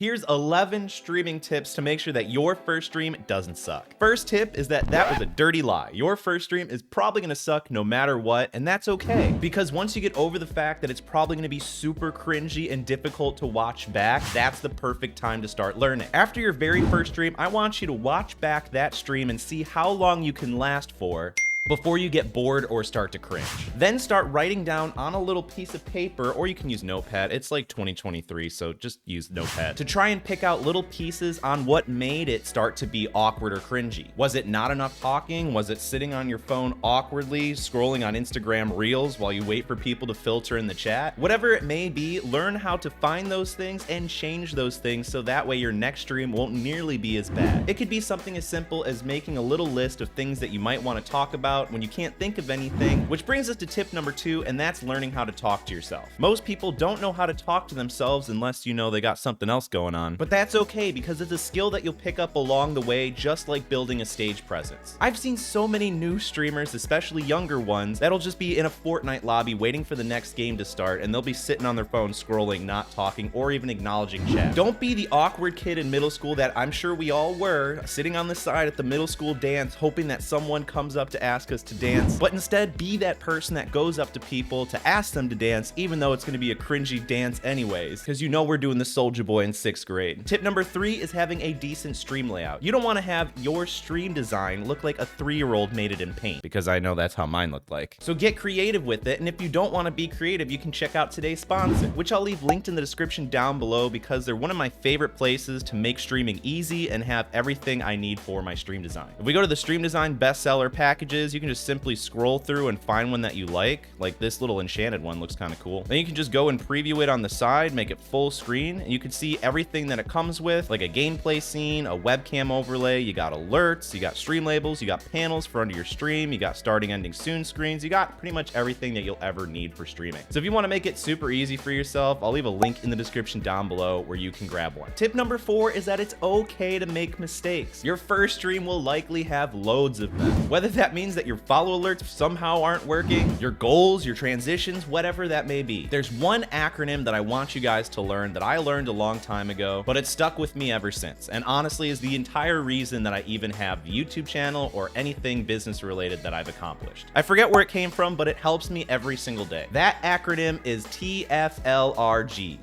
Here's 11 streaming tips to make sure that your first stream doesn't suck. First tip is that was a dirty lie. Your first stream is probably gonna suck no matter what, and that's okay. Because once you get over the fact that it's probably gonna be super cringy and difficult to watch back, that's the perfect time to start learning. After your very first stream, I want you to watch back that stream and see how long you can last for before you get bored or start to cringe. Then start writing down on a little piece of paper, or you can use Notepad. It's like 2023, so just use Notepad to try and pick out little pieces on what made it start to be awkward or cringy. Was it not enough talking? Was it sitting on your phone awkwardly, scrolling on Instagram Reels while you wait for people to filter in the chat? Whatever it may be, learn how to find those things and change those things so that way your next stream won't nearly be as bad. It could be something as simple as making a little list of things that you might want to talk about when you can't think of anything, which brings us to tip number 2, and that's learning how to talk to yourself. Most people don't know how to talk to themselves unless you know they got something else going on, but that's okay because it's a skill that you'll pick up along the way, just like building a stage presence. I've seen so many new streamers, especially younger ones, that'll just be in a Fortnite lobby waiting for the next game to start, and they'll be sitting on their phone scrolling, not talking, or even acknowledging chat. Don't be the awkward kid in middle school that I'm sure we all were, sitting on the side at the middle school dance hoping that someone comes up to ask us to dance, but instead be that person that goes up to people to ask them to dance, even though it's going to be a cringy dance anyways, because you know we're doing the Soulja Boy in 6th grade. Tip number 3 is having a decent stream layout. You don't want to have your stream design look like a 3-year-old made it in paint, because I know that's how mine looked like. So get creative with it, and if you don't want to be creative, you can check out today's sponsor, which I'll leave linked in the description down below because they're one of my favorite places to make streaming easy and have everything I need for my stream design. If we go to the stream design bestseller packages, you can just simply scroll through and find one that you like this little enchanted one looks kind of cool. Then you can just go and preview it on the side, make it full screen, and you can see everything that it comes with, like a gameplay scene, a webcam overlay, you got alerts, you got stream labels, you got panels for under your stream, you got starting, ending soon screens, you got pretty much everything that you'll ever need for streaming. So if you want to make it super easy for yourself, I'll leave a link in the description down below where you can grab one. Tip number 4 is that it's okay to make mistakes. Your first stream will likely have loads of them. Whether that means that your follow alerts somehow aren't working, your goals, your transitions, whatever that may be. There's one acronym that I want you guys to learn that I learned a long time ago, but it's stuck with me ever since, and honestly is the entire reason that I even have the YouTube channel or anything business related that I've accomplished. I forget where it came from, but it helps me every single day. That acronym is TFLRG.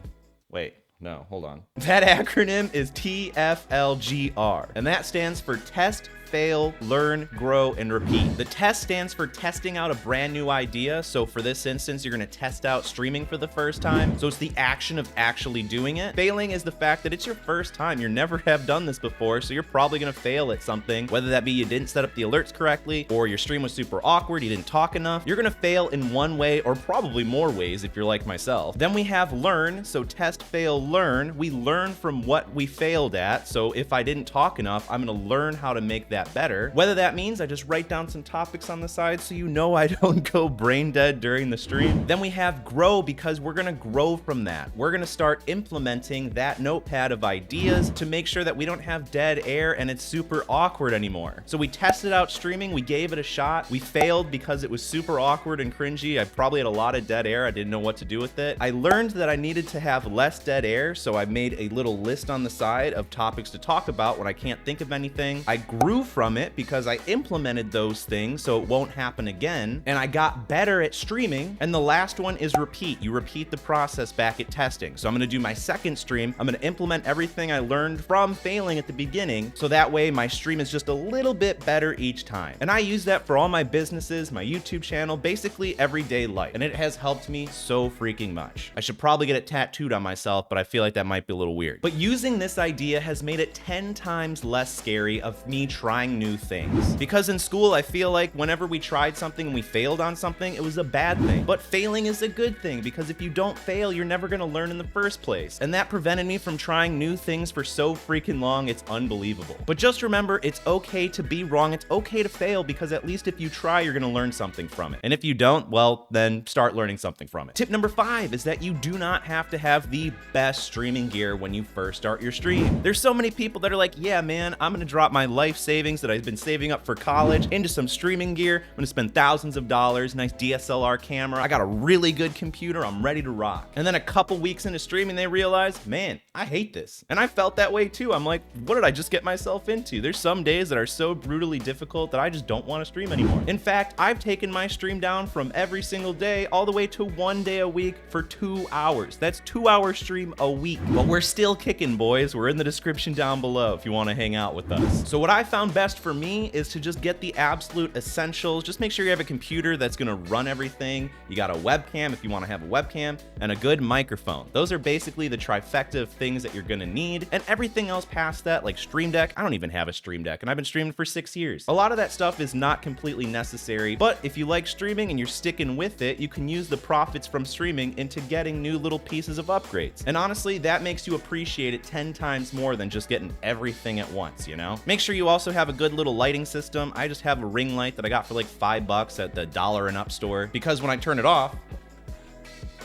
Wait. No, hold on. That acronym is TFLGR, and that stands for test, fail, learn, grow, and repeat. The test stands for testing out a brand new idea. So for this instance, you're going to test out streaming for the first time. So it's the action of actually doing it. Failing is the fact that it's your first time. You never have done this before, so you're probably going to fail at something, whether that be you didn't set up the alerts correctly, or your stream was super awkward, you didn't talk enough. You're going to fail in one way, or probably more ways if you're like myself. Then we have learn. So test, fail, learn. We learn from what we failed at. So if I didn't talk enough, I'm going to learn how to make that better. Whether that means I just write down some topics on the side so you know I don't go brain dead during the stream. Then we have grow, because we're gonna grow from that. We're gonna start implementing that notepad of ideas to make sure that we don't have dead air and it's super awkward anymore. So we tested out streaming, we gave it a shot, we failed because it was super awkward and cringy. I probably had a lot of dead air, I didn't know what to do with it. I learned that I needed to have less dead air, so I made a little list on the side of topics to talk about when I can't think of anything. I grew from it because I implemented those things so it won't happen again, and I got better at streaming. And the last one is repeat. You repeat the process back at testing. So I'm going to do my second stream. I'm going to implement everything I learned from failing at the beginning, so that way my stream is just a little bit better each time. And I use that for all my businesses, my YouTube channel, basically everyday life, and it has helped me so freaking much. I should probably get it tattooed on myself, but I feel like that might be a little weird. But using this idea has made it 10 times less scary of me trying new things. Because in school, I feel like whenever we tried something and we failed on something, it was a bad thing. But failing is a good thing, because if you don't fail, you're never going to learn in the first place. And that prevented me from trying new things for so freaking long, it's unbelievable. But just remember, it's okay to be wrong. It's okay to fail, because at least if you try, you're going to learn something from it. And if you don't, well, then start learning something from it. Tip number 5 is that you do not have to have the best streaming gear when you first start your stream. There's so many people that are like, yeah, man, I'm going to drop my life savings that I've been saving up for college into some streaming gear. I'm gonna spend thousands of dollars, nice DSLR camera. I got a really good computer. I'm ready to rock. And then a couple weeks into streaming, they realize, man, I hate this. And I felt that way too. I'm like, what did I just get myself into? There's some days that are so brutally difficult that I just don't want to stream anymore. In fact, I've taken my stream down from every single day all the way to 1 day a week for 2 hours. That's 2-hour stream a week. But we're still kicking, boys. We're in the description down below if you want to hang out with us. So what I found best for me is to just get the absolute essentials. Just make sure you have a computer that's gonna run everything. You got a webcam if you want to have a webcam, and a good microphone. Those are basically the trifecta of things that you're gonna need, and everything else past that, like Stream Deck. I don't even have a Stream Deck, and I've been streaming for 6 years. A lot of that stuff is not completely necessary, but if you like streaming and you're sticking with it, you can use the profits from streaming into getting new little pieces of upgrades. And honestly, that makes you appreciate it 10 times more than just getting everything at once, you know? Make sure you also have a good little lighting system. I just have a ring light that I got for like $5 at the $1 and Up store, because when I turn it off,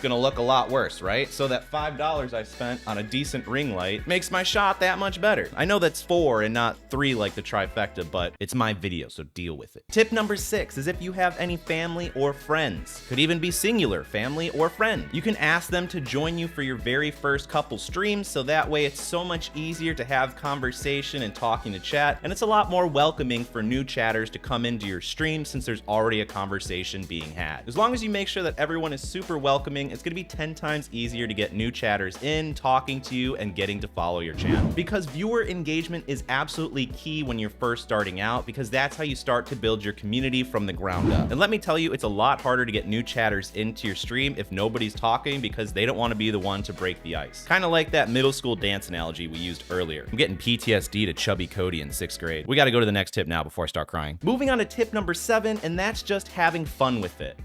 gonna look a lot worse, right? So that $5 I spent on a decent ring light makes my shot that much better. I know that's 4 and not 3 like the trifecta, but it's my video, so deal with it. Tip number 6 is if you have any family or friends, could even be singular, family or friend, you can ask them to join you for your very first couple streams, so that way it's so much easier to have conversation and talking to chat, and it's a lot more welcoming for new chatters to come into your stream since there's already a conversation being had. As long as you make sure that everyone is super welcoming, it's gonna be 10 times easier to get new chatters in, talking to you, and getting to follow your channel. Because viewer engagement is absolutely key when you're first starting out, because that's how you start to build your community from the ground up. And let me tell you, it's a lot harder to get new chatters into your stream if nobody's talking, because they don't want to be the one to break the ice. Kind of like that middle school dance analogy we used earlier. I'm getting PTSD to Chubby Cody in 6th grade. We got to go to the next tip now before I start crying. Moving on to tip number 7, and that's just having fun with it.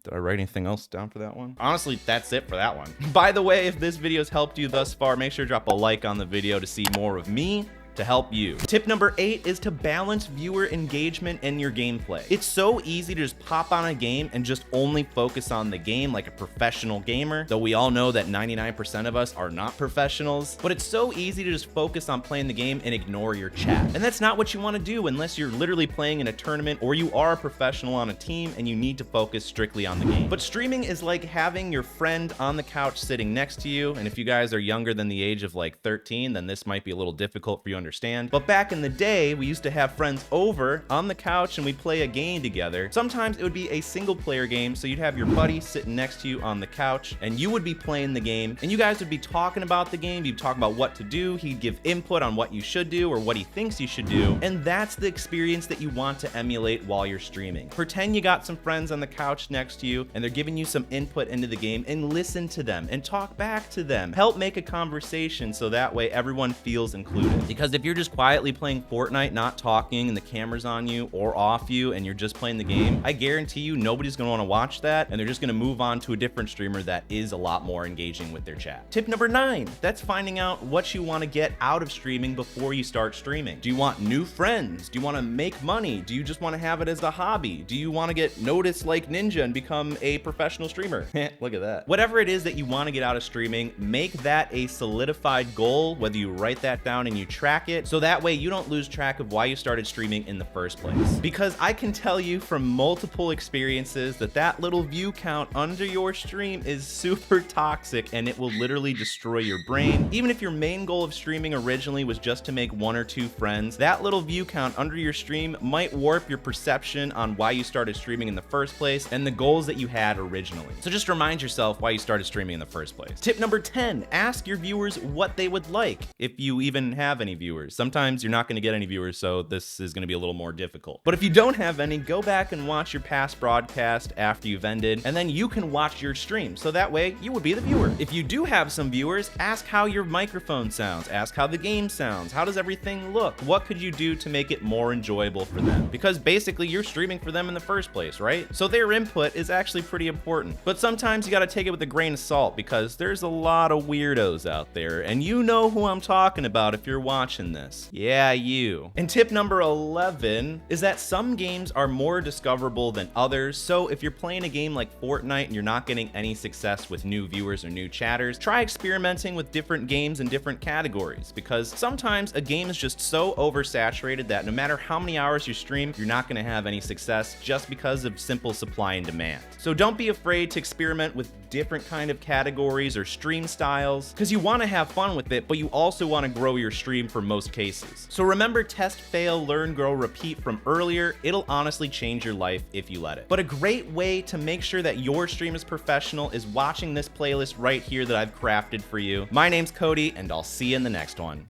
Did I write anything else down for that one? Honestly, that's it for that one. By the way, if this video's helped you thus far, make sure to drop a like on the video to see more of me to help you. Tip number 8 is to balance viewer engagement in your gameplay. It's so easy to just pop on a game and just only focus on the game like a professional gamer, though we all know that 99% of us are not professionals, but it's so easy to just focus on playing the game and ignore your chat. And that's not what you want to do unless you're literally playing in a tournament or you are a professional on a team and you need to focus strictly on the game. But streaming is like having your friend on the couch sitting next to you, and if you guys are younger than the age of like 13, then this might be a little difficult for you to understand. But back in the day, we used to have friends over on the couch and we'd play a game together. Sometimes it would be a single player game, so you'd have your buddy sitting next to you on the couch and you would be playing the game and you guys would be talking about the game. You'd talk about what to do. He'd give input on what you should do or what he thinks you should do. And that's the experience that you want to emulate while you're streaming. Pretend you got some friends on the couch next to you and they're giving you some input into the game, and listen to them and talk back to them. Help make a conversation so that way everyone feels included. Because if you're just quietly playing Fortnite, not talking, and the camera's on you or off you, and you're just playing the game, I guarantee you nobody's gonna wanna watch that, and they're just gonna move on to a different streamer that is a lot more engaging with their chat. Tip number 9, that's finding out what you wanna get out of streaming before you start streaming. Do you want new friends? Do you wanna make money? Do you just wanna have it as a hobby? Do you wanna get noticed like Ninja and become a professional streamer? Look at that. Whatever it is that you wanna get out of streaming, make that a solidified goal, whether you write that down and you track it, so that way you don't lose track of why you started streaming in the first place. Because I can tell you from multiple experiences that that little view count under your stream is super toxic and it will literally destroy your brain. Even if your main goal of streaming originally was just to make 1 or 2 friends, that little view count under your stream might warp your perception on why you started streaming in the first place and the goals that you had originally. So just remind yourself why you started streaming in the first place. Tip number 10, ask your viewers what they would like, if you even have any viewers. Sometimes you're not going to get any viewers, so this is going to be a little more difficult. But if you don't have any, go back and watch your past broadcast after you've ended, and then you can watch your stream, so that way you would be the viewer. If you do have some viewers, ask how your microphone sounds, ask how the game sounds, how does everything look, what could you do to make it more enjoyable for them? Because basically you're streaming for them in the first place, right? So their input is actually pretty important. But sometimes you got to take it with a grain of salt, because there's a lot of weirdos out there, and you know who I'm talking about if you're watching this. Yeah, you. And tip number 11 is that some games are more discoverable than others. So if you're playing a game like Fortnite and you're not getting any success with new viewers or new chatters, try experimenting with different games in different categories, because sometimes a game is just so oversaturated that no matter how many hours you stream, you're not going to have any success just because of simple supply and demand. So don't be afraid to experiment with different kind of categories or stream styles, because you want to have fun with it, but you also want to grow your stream for most cases. So remember, test, fail, learn, grow, repeat from earlier. It'll honestly change your life if you let it. But a great way to make sure that your stream is professional is watching this playlist right here that I've crafted for you. My name's Cody, and I'll see you in the next one.